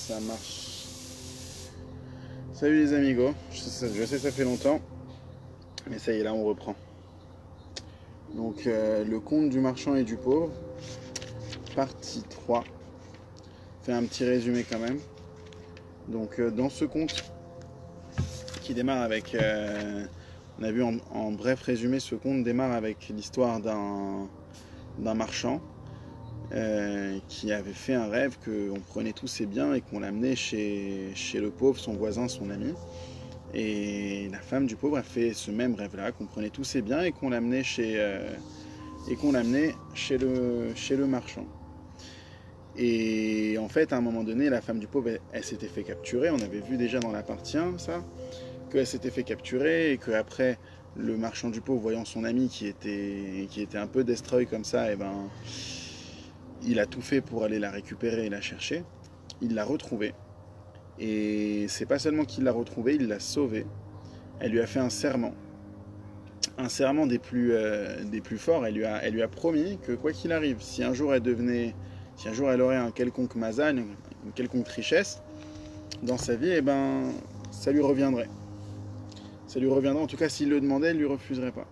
Ça marche. Salut les amigos, je sais ça fait longtemps, mais ça y est, là on reprend. Donc le conte du marchand et du pauvre, partie 3. Fait un petit résumé quand même. Donc dans ce conte qui démarre avec... on a vu en bref résumé, ce conte démarre avec l'histoire d'un marchand qui avait fait un rêve qu'on prenait tous ses biens et qu'on l'amenait chez le pauvre, son voisin, son ami. Et la femme du pauvre a fait ce même rêve-là, qu'on prenait tous ses biens et qu'on l'amenait chez le marchand. Et en fait, à un moment donné, la femme du pauvre, elle s'était fait capturer. On avait vu déjà dans la partie 1, ça, qu'elle s'était fait capturer et qu'après, le marchand du pauvre, voyant son ami qui était un peu destroy comme ça, et ben, il a tout fait pour aller la récupérer et la chercher. Il l'a retrouvée. Et c'est pas seulement qu'il l'a retrouvée, il l'a sauvée. Elle lui a fait un serment des plus forts. Elle lui a promis que quoi qu'il arrive, si un jour elle aurait un quelconque mazal, une quelconque richesse dans sa vie, eh ben, ça lui reviendrait. Ça lui reviendrait, en tout cas, s'il le demandait, elle lui refuserait pas.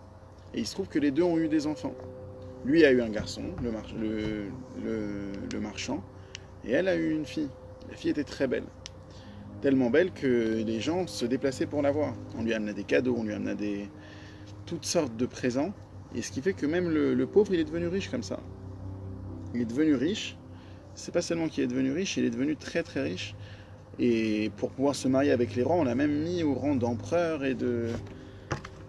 Et il se trouve que les deux ont eu des enfants. Lui a eu un garçon, le marchand, et elle a eu une fille. La fille était très belle. Tellement belle que les gens se déplaçaient pour la voir. On lui amenait des cadeaux, on lui amenait toutes sortes de présents. Et ce qui fait que même le pauvre, il est devenu riche comme ça. Il est devenu riche. C'est pas seulement qu'il est devenu riche, il est devenu très très riche. Et pour pouvoir se marier avec les rois, on l'a même mis au rang d'empereur et de...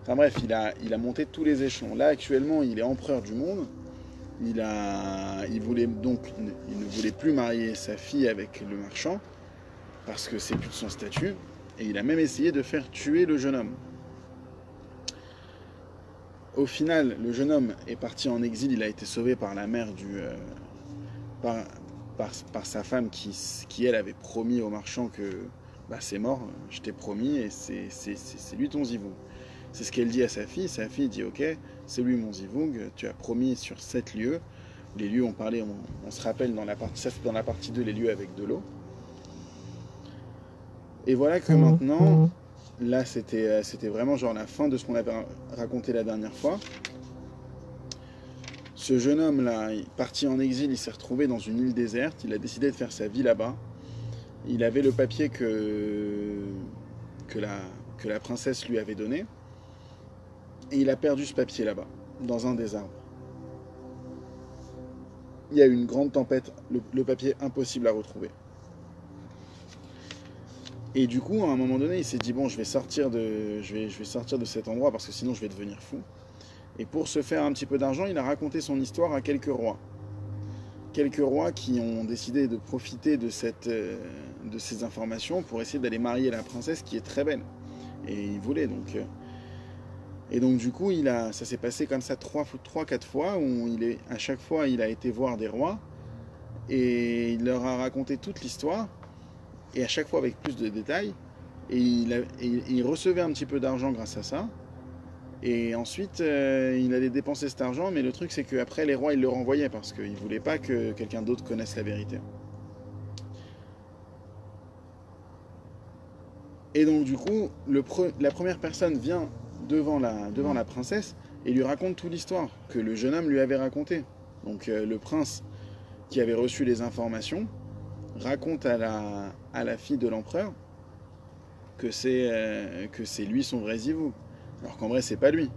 Enfin bref, il a monté tous les échelons. Là, actuellement, il est empereur du monde. Il ne voulait plus marier sa fille avec le marchand, parce que c'est plus de son statut. Et il a même essayé de faire tuer le jeune homme. Au final, le jeune homme est parti en exil. Il a été sauvé par la mère par sa femme qui elle avait promis au marchand que bah, c'est mort, je t'ai promis et c'est lui ton zivoug. C'est ce qu'elle dit à sa fille. Sa fille dit ok, c'est lui mon zivoug, tu as promis sur 7 lieux. Les lieux on parlait, on se rappelle dans la partie 2 les lieux avec de l'eau. Et voilà que maintenant, là c'était vraiment genre la fin de ce qu'on avait raconté la dernière fois. Ce jeune homme là, parti en exil, il s'est retrouvé dans une île déserte, il a décidé de faire sa vie là-bas. Il avait le papier que la princesse lui avait donné, et il a perdu ce papier là-bas, dans un des arbres. Il y a eu une grande tempête, le papier impossible à retrouver. Et du coup, à un moment donné, il s'est dit bon, je vais sortir de cet endroit parce que sinon je vais devenir fou. Et pour se faire un petit peu d'argent, il a raconté son histoire à quelques rois. Quelques rois qui ont décidé de profiter de ces informations pour essayer d'aller marier la princesse qui est très belle. Et il voulait donc. Et donc du coup, ça s'est passé comme ça 3-4 fois où à chaque fois, il a été voir des rois et il leur a raconté toute l'histoire et à chaque fois avec plus de détails. Et il recevait un petit peu d'argent grâce à ça. Et ensuite, il allait dépenser cet argent, mais le truc c'est qu'après les rois ils le renvoyaient parce qu'ils ne voulaient pas que quelqu'un d'autre connaisse la vérité. Et donc du coup, la première personne vient devant la princesse et lui raconte toute l'histoire que le jeune homme lui avait racontée. Donc le prince qui avait reçu les informations raconte à la fille de l'empereur que c'est lui son vrai zivoug. Alors qu'en vrai, c'est pas lui.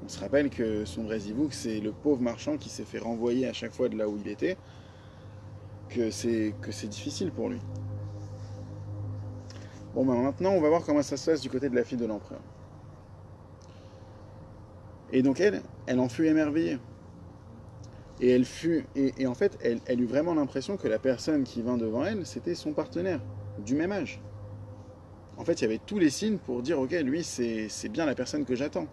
On se rappelle que son vrai zivoug, c'est le pauvre marchand qui s'est fait renvoyer à chaque fois de là où il était, que c'est difficile pour lui. Bon, ben maintenant, on va voir comment ça se passe du côté de la fille de l'empereur. Et donc elle en fut émerveillée. Et en fait, elle eut vraiment l'impression que la personne qui vint devant elle, c'était son partenaire, du même âge. En fait, il y avait tous les signes pour dire, ok, lui, c'est bien la personne que j'attends.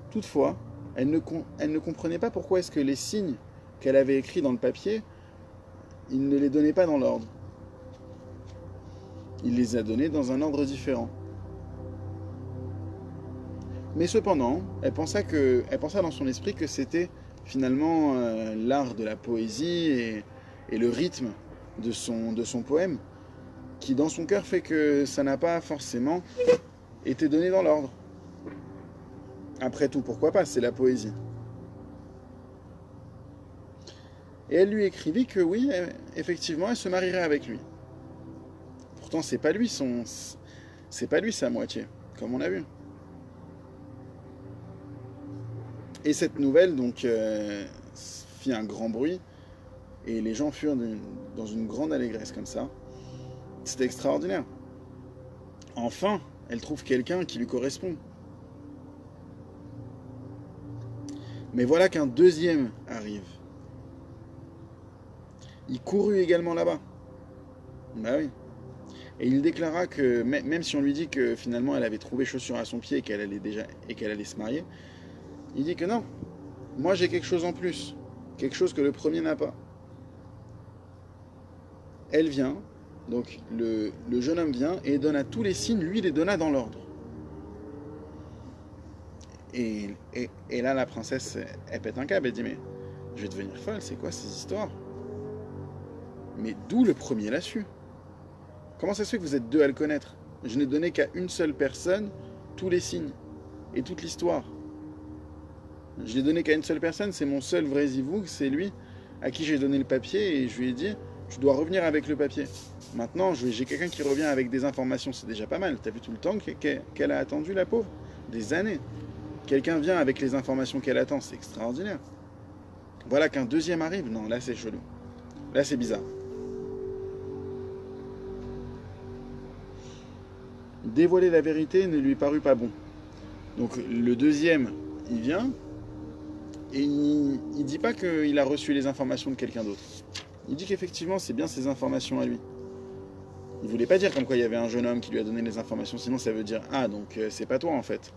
Toutefois, elle ne comprenait pas pourquoi est-ce que les signes qu'elle avait écrits dans le papier, il ne les donnait pas dans l'ordre. Il les a donnés dans un ordre différent. Mais cependant, elle pensa dans son esprit que c'était finalement l'art de la poésie et le rythme de son poème, qui dans son cœur fait que ça n'a pas forcément été donné dans l'ordre. Après tout, pourquoi pas, c'est la poésie. Et elle lui écrivit que oui, effectivement, elle se marierait avec lui. Pourtant, c'est pas lui sa moitié, comme on a vu. Et cette nouvelle, donc, fit un grand bruit, et les gens furent dans une grande allégresse comme ça. C'était extraordinaire. Enfin, elle trouve quelqu'un qui lui correspond. Mais voilà qu'un deuxième arrive. Il courut également là-bas. Bah oui. Et il déclara que, même si on lui dit que finalement elle avait trouvé chaussure à son pied et qu'elle allait se marier, il dit que non, moi j'ai quelque chose en plus, quelque chose que le premier n'a pas. Elle vient, donc le jeune homme vient et donne à tous les signes, lui les donna dans l'ordre. Et là la princesse, elle pète un câble, elle dit mais je vais devenir folle, c'est quoi ces histoires? Mais d'où le premier l'a su? Comment ça se fait que vous êtes deux à le connaître? Je n'ai donné qu'à une seule personne tous les signes et toute l'histoire. Je l'ai donné qu'à une seule personne, c'est mon seul vrai Zivoug, c'est lui à qui j'ai donné le papier et je lui ai dit tu dois revenir avec le papier. Maintenant, j'ai quelqu'un qui revient avec des informations, c'est déjà pas mal. T'as vu tout le temps qu'elle a attendu, la pauvre? Des années. Quelqu'un vient avec les informations qu'elle attend, c'est extraordinaire. Voilà qu'un deuxième arrive, non, là c'est chelou. Là c'est bizarre. Dévoiler la vérité ne lui parut pas bon. Donc le deuxième, il vient, et il dit pas qu'il a reçu les informations de quelqu'un d'autre. Il dit qu'effectivement, c'est bien ses informations à lui. Il voulait pas dire comme quoi il y avait un jeune homme qui lui a donné les informations, sinon ça veut dire « Ah, donc c'est pas toi en fait ».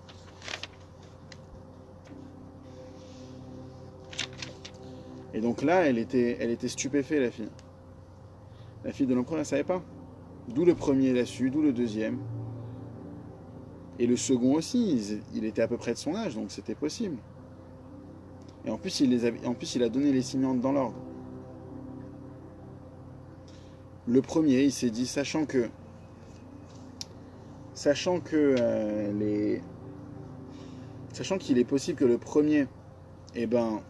Et donc là, elle était stupéfaite, la fille. La fille de l'empereur, elle savait pas. D'où le premier l'a su, d'où le deuxième. Et le second aussi, il était à peu près de son âge, donc c'était possible. Et en plus, il a donné les signes dans l'ordre. Le premier, il s'est dit, sachant qu'il est possible que le premier, eh ben,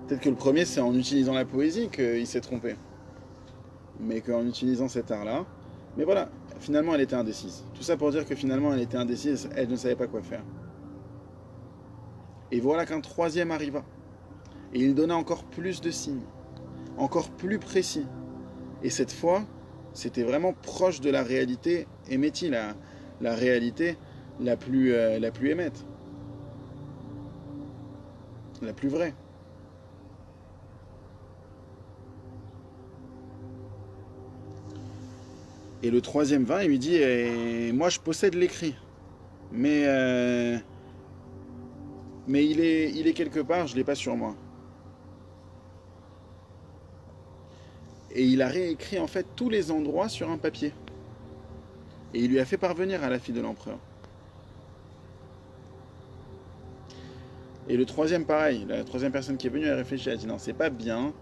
peut-être que le premier, c'est en utilisant la poésie qu'il s'est trompé. Mais qu'en utilisant cet art-là, mais voilà, finalement elle était indécise. Tout ça pour dire que finalement elle était indécise, elle ne savait pas quoi faire. Et voilà qu'un troisième arriva. Et il donna encore plus de signes, encore plus précis. Et cette fois, c'était vraiment proche de la réalité émétie, la réalité la plus émette, la plus vraie. Et le troisième vint et lui dit moi je possède l'écrit, mais il est quelque part, je ne l'ai pas sur moi. Et il a réécrit en fait tous les endroits sur un papier. Et il lui a fait parvenir à la fille de l'empereur. Et le troisième, pareil, la troisième personne qui est venue, elle a réfléchi, elle a dit non, c'est pas bien,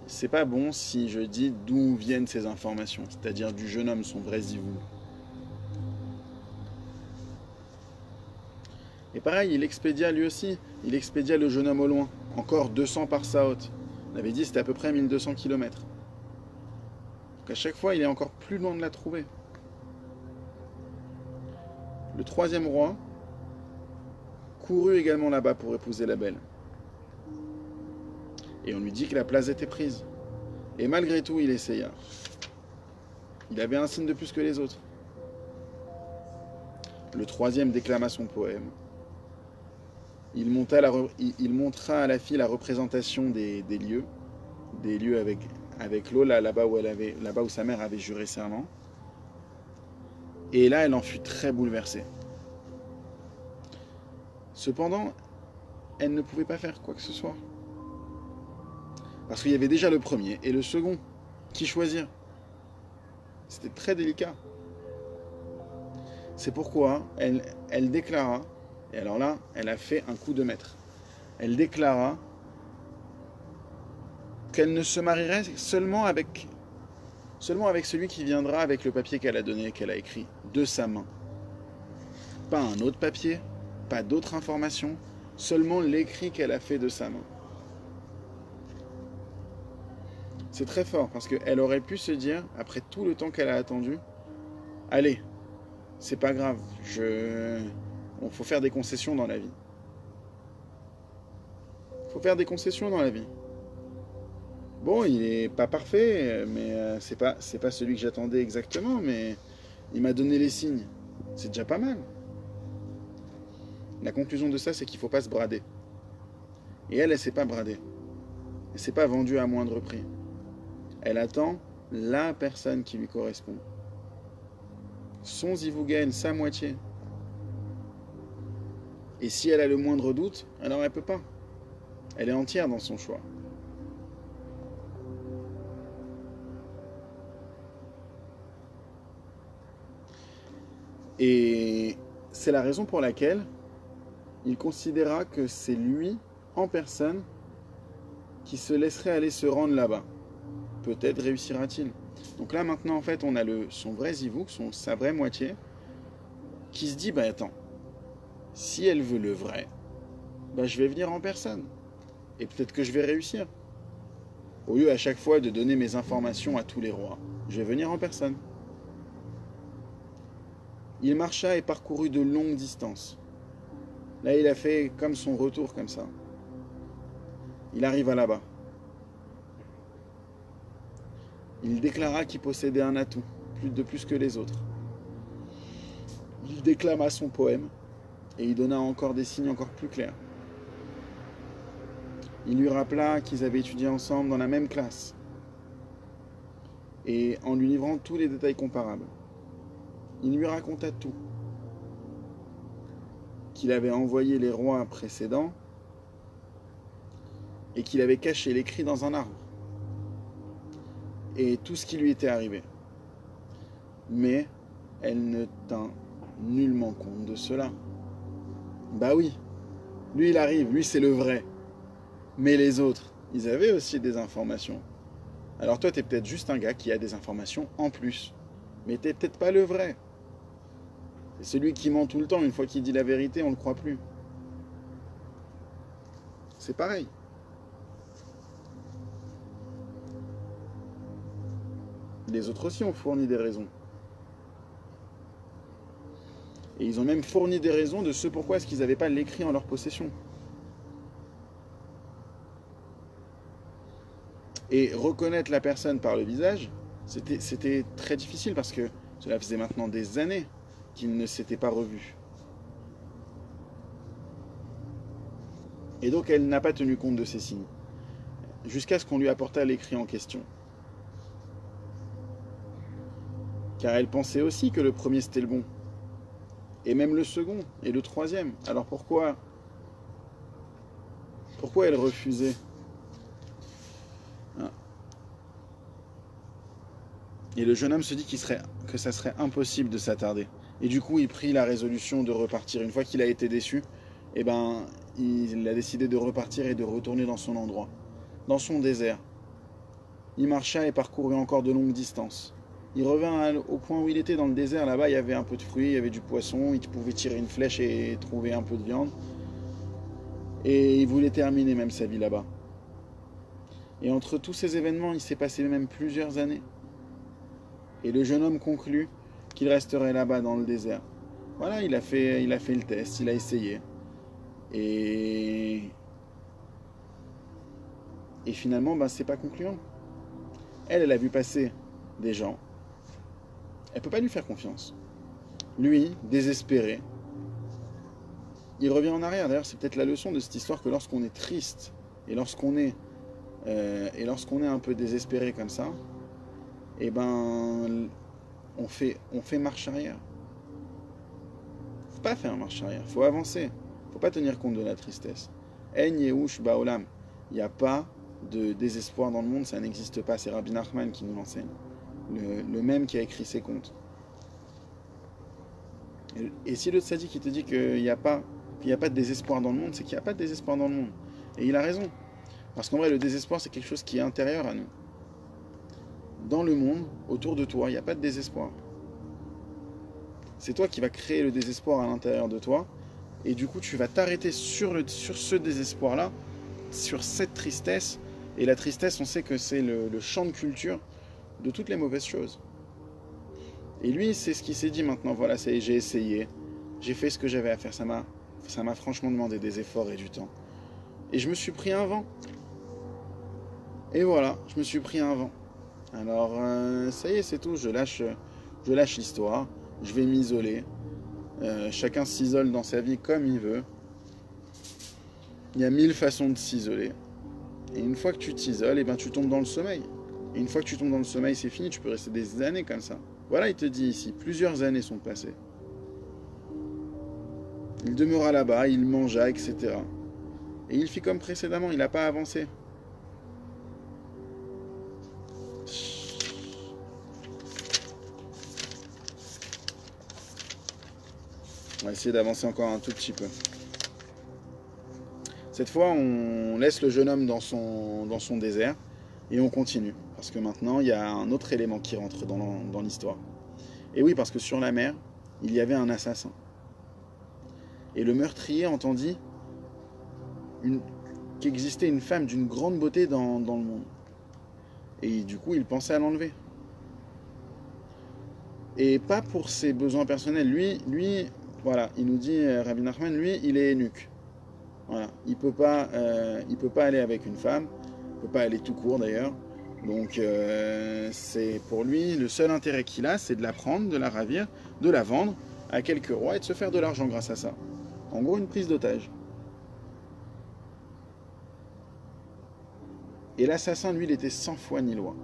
c'est pas bon si je dis d'où viennent ces informations, c'est-à-dire du jeune homme, son vrai Zivou. Et pareil, il expédia lui aussi, il expédia le jeune homme au loin, encore 200 par Saot. On avait dit c'était à peu près 1200 km. Donc à chaque fois, il est encore plus loin de la trouver. Le troisième roi courut également là-bas pour épouser la belle. Et on lui dit que la place était prise. Et malgré tout, il essaya. Il avait un signe de plus que les autres. Le troisième déclama son poème. Il montra à la fille la représentation des lieux avec l'eau, là-bas où sa mère avait juré serment. Et là, elle en fut très bouleversée. Cependant, elle ne pouvait pas faire quoi que ce soit. Parce qu'il y avait déjà le premier et le second. Qui choisir? C'était très délicat. C'est pourquoi elle déclara, et alors là, elle a fait un coup de maître. Elle déclara qu'elle ne se marierait seulement avec celui qui viendra avec le papier qu'elle a donné, qu'elle a écrit de sa main. Pas un autre papier, pas d'autres informations, seulement l'écrit qu'elle a fait de sa main. C'est très fort parce qu'elle aurait pu se dire, après tout le temps qu'elle a attendu, allez, c'est pas grave, faut faire des concessions dans la vie. Faut faire des concessions dans la vie. Bon, il est pas parfait, mais c'est pas celui que j'attendais exactement, mais il m'a donné les signes. C'est déjà pas mal. La conclusion de ça, c'est qu'il faut pas se brader. Et elle s'est pas bradée. Elle s'est pas vendue à moindre prix. Elle attend la personne qui lui correspond. Son zivougain, sa moitié. Et si elle a le moindre doute, alors elle peut pas. Elle est entière dans son choix. Et c'est la raison pour laquelle il considéra que c'est lui, en personne, qui se laisserait aller se rendre là-bas. Peut-être réussira-t-il. Donc là, maintenant, en fait, on a son vrai zivouk, sa vraie moitié, qui se dit, bah attends, si elle veut le vrai, bah je vais venir en personne. Et peut-être que je vais réussir. Au lieu à chaque fois de donner mes informations à tous les rois, je vais venir en personne. Il marcha et parcourut de longues distances. Là, il a fait comme son retour, comme ça. Il arriva là-bas. Il déclara qu'il possédait un atout, de plus que les autres. Il déclama son poème et il donna encore des signes encore plus clairs. Il lui rappela qu'ils avaient étudié ensemble dans la même classe et en lui livrant tous les détails comparables. Il lui raconta tout. Qu'il avait envoyé les rois précédents et qu'il avait caché l'écrit dans un arbre. Et tout ce qui lui était arrivé. Mais elle ne tint nullement compte de cela. Bah oui, lui il arrive, lui c'est le vrai. Mais les autres, ils avaient aussi des informations. Alors toi t'es peut-être juste un gars qui a des informations en plus. Mais t'es peut-être pas le vrai. C'est celui qui ment tout le temps, une fois qu'il dit la vérité, on le croit plus. C'est pareil. Les autres aussi ont fourni des raisons. Et ils ont même fourni des raisons de ce pourquoi est-ce qu'ils n'avaient pas l'écrit en leur possession. Et reconnaître la personne par le visage, c'était très difficile parce que cela faisait maintenant des années qu'ils ne s'étaient pas revus. Et donc elle n'a pas tenu compte de ces signes, jusqu'à ce qu'on lui apportât l'écrit en question. Car elle pensait aussi que le premier c'était le bon, et même le second, et le troisième. Alors pourquoi elle refusait? Et le jeune homme se dit que ça serait impossible de s'attarder. Et du coup, il prit la résolution de repartir. Une fois qu'il a été déçu, il a décidé de repartir et de retourner dans son endroit, dans son désert. Il marcha et parcourut encore de longues distances. Il revint au point où il était dans le désert. Là-bas, il y avait un peu de fruits, il y avait du poisson. Il pouvait tirer une flèche et trouver un peu de viande. Et il voulait terminer même sa vie là-bas. Et entre tous ces événements, il s'est passé même plusieurs années. Et le jeune homme conclut qu'il resterait là-bas dans le désert. Voilà, il a fait le test, il a essayé. Et finalement, c'est pas concluant. Elle a vu passer des gens. Elle peut pas lui faire confiance. Lui, désespéré, il revient en arrière. D'ailleurs, c'est peut-être la leçon de cette histoire que lorsqu'on est triste et lorsqu'on est un peu désespéré comme ça, on fait marche arrière. Faut pas faire marche arrière, faut avancer. Faut pas tenir compte de la tristesse. En yehush baolam. Il n'y a pas de désespoir dans le monde, ça n'existe pas. C'est Rabbi Nachman qui nous l'enseigne. Le même qui a écrit ses contes. Et si le tzaddik qui te dit qu'il n'y a pas de désespoir dans le monde, c'est qu'il n'y a pas de désespoir dans le monde. Et il a raison. Parce qu'en vrai, le désespoir, c'est quelque chose qui est intérieur à nous. Dans le monde, autour de toi, il n'y a pas de désespoir. C'est toi qui vas créer le désespoir à l'intérieur de toi. Et du coup, tu vas t'arrêter sur ce désespoir-là, sur cette tristesse. Et la tristesse, on sait que c'est le champ de culture de toutes les mauvaises choses. Et lui, c'est ce qu'il s'est dit maintenant. Voilà, j'ai essayé. J'ai fait ce que j'avais à faire. Ça m'a franchement demandé des efforts et du temps. Et je me suis pris un vent. Et voilà, je me suis pris un vent. Alors, ça y est, c'est tout. Je lâche l'histoire. Je vais m'isoler. Chacun s'isole dans sa vie comme il veut. Il y a 1000 façons de s'isoler. Et une fois que tu t'isoles, et ben tu tombes dans le sommeil. Et une fois que tu tombes dans le sommeil, c'est fini. Tu peux rester des années comme ça. Voilà, il te dit ici, plusieurs années sont passées. Il demeura là-bas, il mangea, etc. Et il fit comme précédemment, il n'a pas avancé. On va essayer d'avancer encore un tout petit peu. Cette fois, on laisse le jeune homme dans son désert et on continue. Parce que maintenant, il y a un autre élément qui rentre dans l'histoire. Et oui, parce que sur la mer, il y avait un assassin. Et le meurtrier entendit qu'existait une femme d'une grande beauté dans le monde. Et du coup, il pensait à l'enlever. Et pas pour ses besoins personnels. Lui, voilà, il nous dit, Rabbi Nachman, lui, il est eunuque. Voilà, il peut pas aller avec une femme, il peut pas aller tout court d'ailleurs. Donc c'est pour lui le seul intérêt qu'il a, c'est de la prendre, de la ravir, de la vendre à quelques rois et de se faire de l'argent grâce à ça. En gros, une prise d'otage. Et l'assassin, lui, il était sans foi ni loi.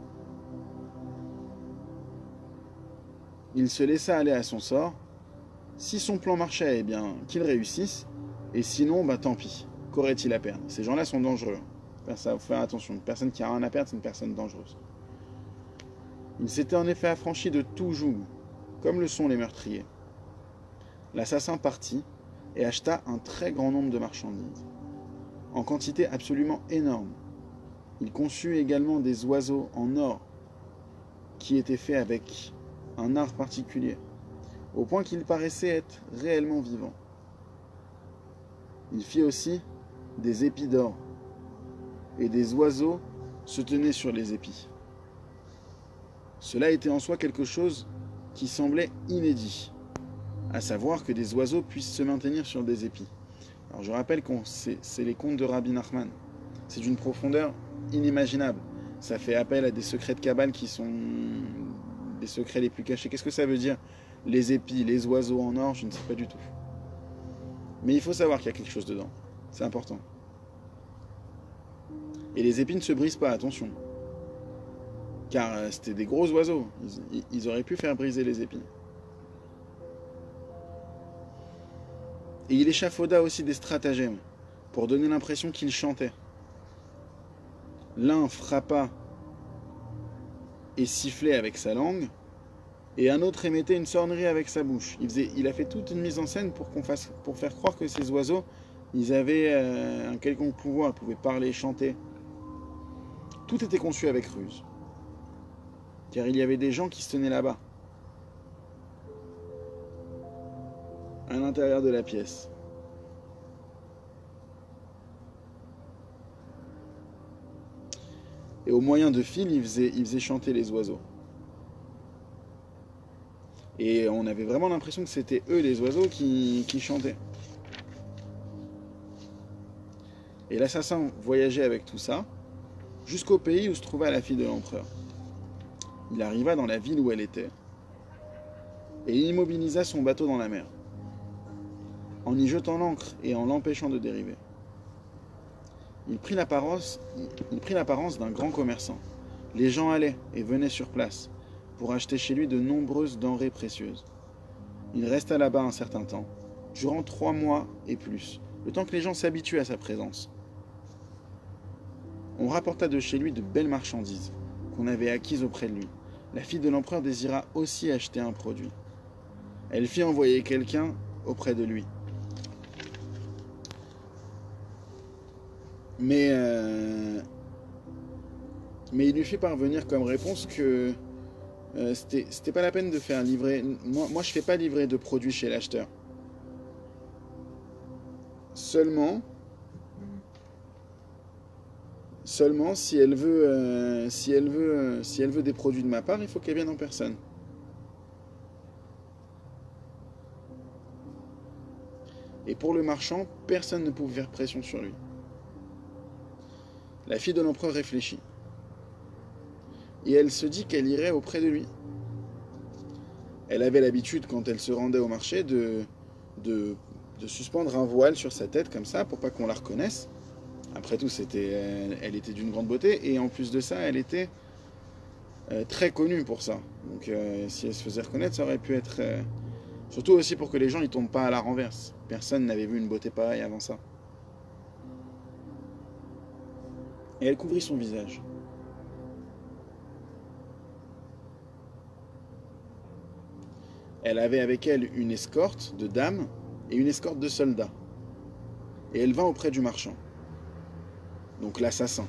Il se laissa aller à son sort. Si son plan marchait, eh bien, qu'il réussisse. Et sinon, bah tant pis. Qu'aurait-il à perdre? Ces gens-là sont dangereux. Ça, faut faire attention. Une personne qui a rien à perdre, c'est une personne dangereuse. Il s'était en effet affranchi de tout joug, comme le sont les meurtriers. L'assassin partit et acheta un très grand nombre de marchandises, en quantité absolument énorme. Il conçut également des oiseaux en or, qui étaient faits avec un art particulier, au point qu'ils paraissaient être réellement vivants. Il fit aussi des épis d'or, et des oiseaux se tenaient sur les épis. Cela était en soi quelque chose qui semblait inédit, à savoir que des oiseaux puissent se maintenir sur des épis. Alors je rappelle que c'est les contes de Rabbi Nachman. C'est d'une profondeur inimaginable. Ça fait appel à des secrets de Kabbale qui sont des secrets les plus cachés. Qu'est-ce que ça veut dire? Les épis, les oiseaux en or, je ne sais pas du tout. Mais il faut savoir qu'il y a quelque chose dedans. C'est important. Et les épis ne se brisent pas, attention. Car c'était des gros oiseaux. Ils auraient pu faire briser les épis. Et il échafauda aussi des stratagèmes pour donner l'impression qu'il chantait. L'un frappa et sifflait avec sa langue, et un autre émettait une sonnerie avec sa bouche. Il a fait toute une mise en scène pour faire croire que ces oiseaux, ils avaient un quelconque pouvoir, ils pouvaient parler, chanter. Tout était conçu avec ruse. Car il y avait des gens qui se tenaient là-bas, à l'intérieur de la pièce. Et au moyen de fil, il faisait chanter les oiseaux. Et on avait vraiment l'impression que c'était eux, les oiseaux, qui chantaient. Et l'assassin voyageait avec tout ça, jusqu'au pays où se trouvait la fille de l'empereur. Il arriva dans la ville où elle était, et il immobilisa son bateau dans la mer, en y jetant l'ancre et en l'empêchant de dériver. Il prit l'apparence d'un grand commerçant. Les gens allaient et venaient sur place pour acheter chez lui de nombreuses denrées précieuses. Il resta là-bas un certain temps, durant 3 mois et plus, le temps que les gens s'habituent à sa présence. On rapporta de chez lui de belles marchandises qu'on avait acquises auprès de lui. La fille de l'empereur désira aussi acheter un produit. Elle fit envoyer quelqu'un auprès de lui. Mais, mais il lui fait parvenir comme réponse que c'était pas la peine de faire livrer. Moi, je fais pas livrer de produits chez l'acheteur. Seulement, si elle veut, si elle veut des produits de ma part, il faut qu'elle vienne en personne. Et pour le marchand, personne ne pouvait faire pression sur lui. La fille de l'empereur réfléchit. Et elle se dit qu'elle irait auprès de lui. Elle avait l'habitude, quand elle se rendait au marché, de suspendre un voile sur sa tête comme ça, pour pas qu'on la reconnaisse. Après tout, elle était d'une grande beauté, et en plus de ça, elle était très connue pour ça. Donc si elle se faisait reconnaître, ça aurait pu être... surtout aussi pour que les gens ne tombent pas à la renverse. Personne n'avait vu une beauté pareille avant ça. Et elle couvrit son visage. Elle avait avec elle une escorte de dames et une escorte de soldats. Et elle vint auprès du marchand. Donc l'assassin.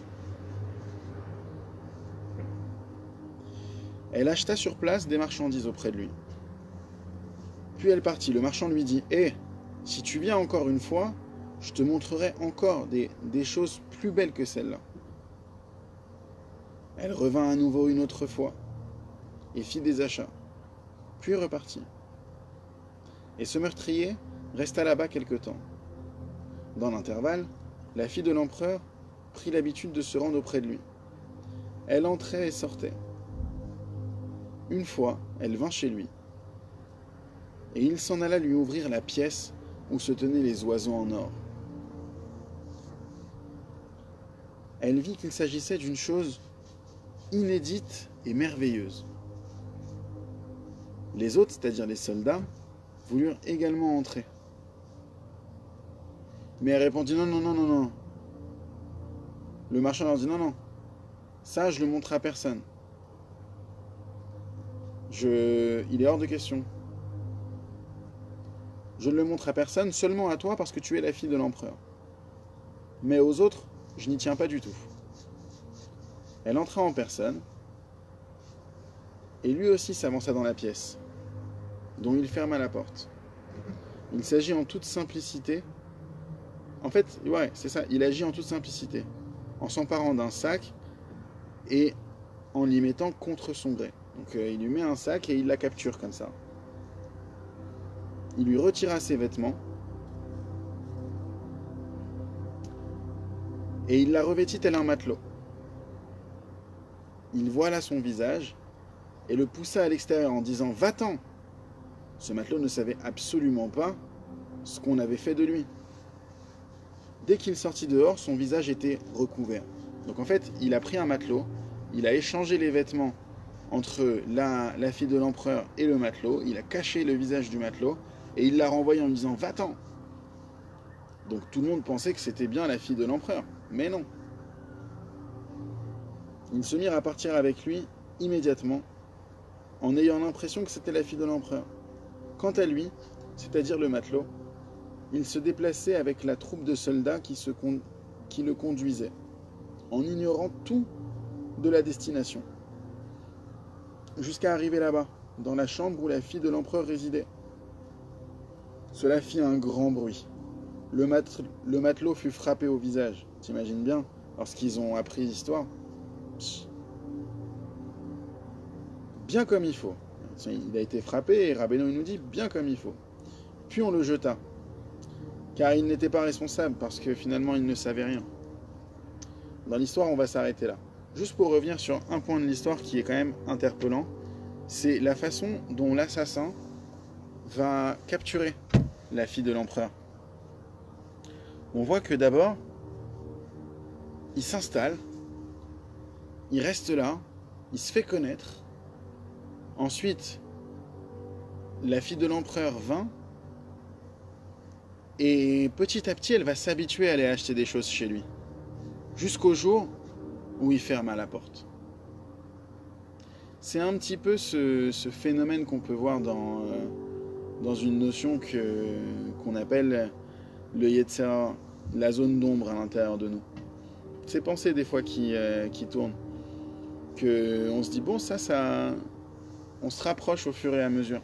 Elle acheta sur place des marchandises auprès de lui. Puis elle partit. Le marchand lui dit: hé, si tu viens encore une fois, je te montrerai encore des choses plus belles que celles-là. Elle revint à nouveau une autre fois et fit des achats, puis repartit. Et ce meurtrier resta là-bas quelque temps. Dans l'intervalle, la fille de l'empereur prit l'habitude de se rendre auprès de lui. Elle entrait et sortait. Une fois, elle vint chez lui, et il s'en alla lui ouvrir la pièce où se tenaient les oiseaux en or. Elle vit qu'il s'agissait d'une chose inédite et merveilleuse. Les autres, c'est-à-dire les soldats, voulurent également entrer. Mais elle répondit: non, non, non, non, non. Le marchand leur dit: non, non, ça je le montre à personne. Il est hors de question. Je ne le montre à personne, seulement à toi parce que tu es la fille de l'empereur. Mais aux autres, je n'y tiens pas du tout. Elle entra en personne, et lui aussi s'avança dans la pièce, dont il ferma la porte. Il s'agit en toute simplicité. En fait, ouais, c'est ça, il agit en toute simplicité, en s'emparant d'un sac et en l'y mettant contre son gré. Donc il lui met un sac et il la capture comme ça. Il lui retira ses vêtements et il la revêtit tel un matelot. Il voila son visage et le poussa à l'extérieur en disant: va-t'en. Ce matelot ne savait absolument pas ce qu'on avait fait de lui. Dès qu'il sortit dehors, son visage était recouvert. Donc en fait, il a pris un matelot, il a échangé les vêtements entre la fille de l'empereur et le matelot, il a caché le visage du matelot et il l'a renvoyé en lui disant: va-t'en. Donc tout le monde pensait que c'était bien la fille de l'empereur, mais non. Ils se mirent à partir avec lui immédiatement, en ayant l'impression que c'était la fille de l'empereur. Quant à lui, c'est-à-dire le matelot, il se déplaçait avec la troupe de soldats qui le conduisait, en ignorant tout de la destination, jusqu'à arriver là-bas, dans la chambre où la fille de l'empereur résidait. Cela fit un grand bruit. Le matelot fut frappé au visage. T'imagines bien, lorsqu'ils ont appris l'histoire. Bien comme il faut. Il a été frappé et Rabbeinu nous dit bien comme il faut. Puis on le jeta, car il n'était pas responsable, parce que finalement il ne savait rien. Dans l'histoire, on va s'arrêter là. Juste pour revenir sur un point de l'histoire qui est quand même interpellant, c'est la façon dont l'assassin va capturer la fille de l'empereur. On voit que d'abord, il s'installe, il reste là, il se fait connaître. Ensuite, la fille de l'empereur vint, et petit à petit, elle va s'habituer à aller acheter des choses chez lui, jusqu'au jour où il ferma la porte. C'est un petit peu ce phénomène qu'on peut voir dans une notion qu'on appelle le Yetzer, la zone d'ombre à l'intérieur de nous. ces pensées des fois qui tournent. On se dit, bon, ça, on se rapproche au fur et à mesure.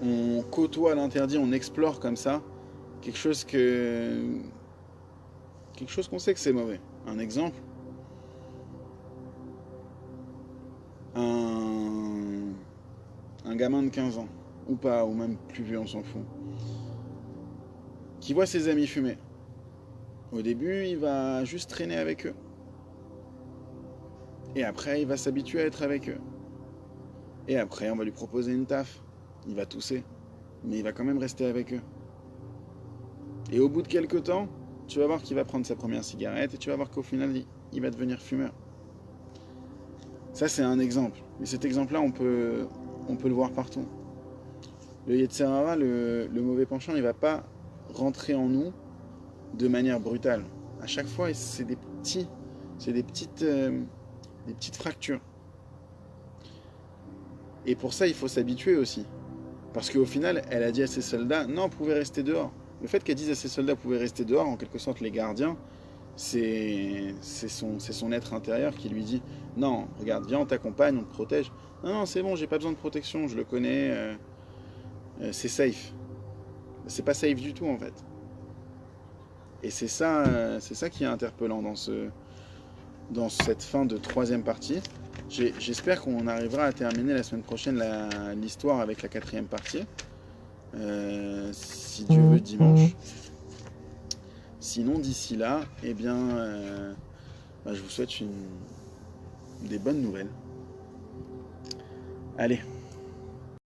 On côtoie l'interdit, on explore comme ça quelque chose qu'on sait que c'est mauvais. Un exemple, un gamin de 15 ans, ou pas, ou même plus vieux, on s'en fout, qui voit ses amis fumer. Au début, il va juste traîner avec eux. Et après, il va s'habituer à être avec eux. Et après, on va lui proposer une taf. Il va tousser. Mais il va quand même rester avec eux. Et au bout de quelques temps, tu vas voir qu'il va prendre sa première cigarette et tu vas voir qu'au final, il va devenir fumeur. Ça, c'est un exemple. Mais cet exemple-là, on peut le voir partout. Le Yetzer Hara, le mauvais penchant, il ne va pas rentrer en nous de manière brutale. À chaque fois, c'est des petites fractures. Et pour ça, il faut s'habituer aussi. Parce qu'au final, elle a dit à ses soldats, non, vous pouvez rester dehors. Le fait qu'elle dise à ses soldats, vous pouvez rester dehors, en quelque sorte, les gardiens, c'est son être intérieur qui lui dit, non, regarde, viens, on t'accompagne, on te protège. Non, non, c'est bon, j'ai pas besoin de protection, je le connais, c'est safe. C'est pas safe du tout, en fait. Et c'est ça qui est interpellant dans cette fin de troisième partie. J'espère qu'on arrivera à terminer la semaine prochaine l'histoire avec la quatrième partie. Si Dieu veut, dimanche. Sinon, d'ici là, eh bien, je vous souhaite des bonnes nouvelles. Allez.